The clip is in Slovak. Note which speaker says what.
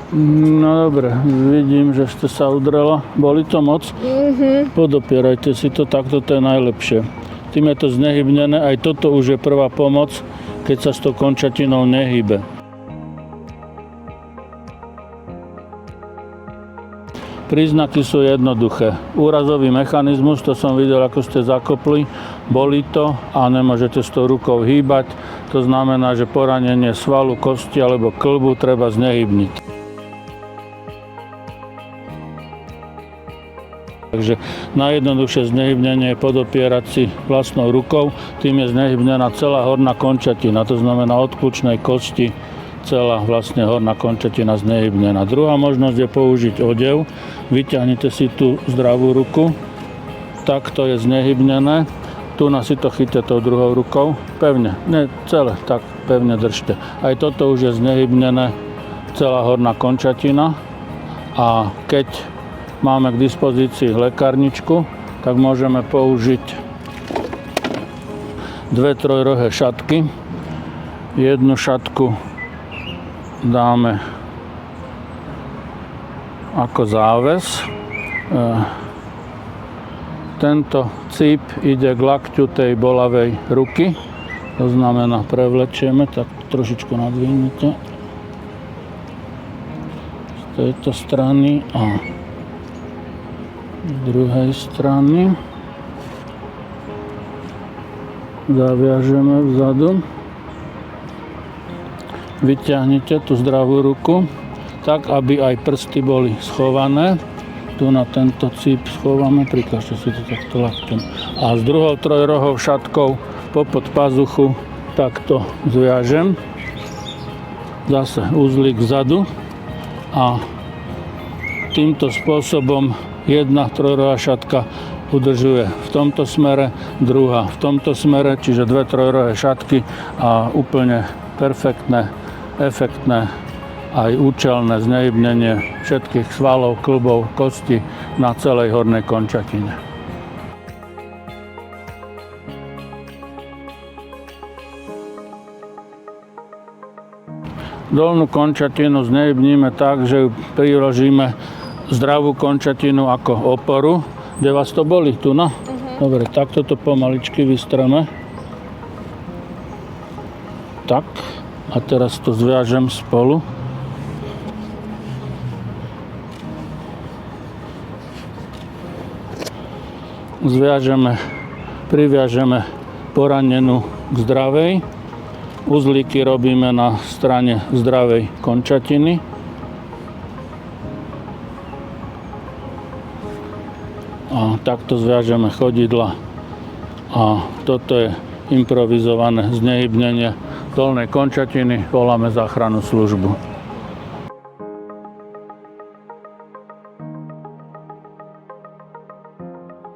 Speaker 1: No dobre, vidím, že ste sa udrela. Boli to moc? Podopierajte si to, takto to je najlepšie. Tým je to znehybnené, aj toto už je prvá pomoc, keď sa s tou končatinou nehybe. Príznaky sú jednoduché. Úrazový mechanizmus, to som videl, ako ste zakopli, bolí to a nemôžete s tou rukou hýbať. To znamená, že poranenie svalu, kosti alebo kĺbu treba znehybniť. Takže najjednoduchšie znehybnenie je podopierať si vlastnou rukou, tým je znehybnená celá horná končatina, to znamená od kľúčnej kosti celá vlastne horná končatina znehybnená. Druhá možnosť je použiť odev, vyťahnite si tú zdravú ruku, takto je znehybnené, tu si to chyťte tou druhou rukou, pevne, ne celé, tak pevne držte. Aj toto už je znehybnené, celá horná končatina a keď máme k dispozícii lekárničku, tak môžeme použiť dve trojrohé šatky. Jednu šatku dáme ako záves. Tento cíp ide k lakťu tej bolavej ruky. To znamená, prevlečieme, tak trošičku nadvihnete z tejto strany a z druhej strany zaviažeme vzadu, vyťahnite tú zdravú ruku tak, aby aj prsty boli schované. Tu na tento cíp schováme, prikažte si to takto lakťom a s druhou trojrohou šatkou popod pazuchu takto zviažem, zase uzlík vzadu a týmto spôsobom jedna trojrohá šatka udržuje v tomto smere, druhá v tomto smere, čiže dve trojrohé šatky a úplne perfektné, efektné aj účelné znehybnenie všetkých svalov, kĺbov, kosti na celej hornej končatine. Dolnú končatinu znehybníme tak, že ju priložíme zdravú končatinu ako oporu. Kde vás to boli? Tu, no? Dobre, takto to pomaličky vystreme. Tak. A teraz to zviažem spolu. Priviažeme poranenú k zdravej. Uzlíky robíme na strane zdravej končatiny. A takto zviažeme chodidla a toto je improvizované znehybnenie dolnej končatiny, voláme záchrannú službu.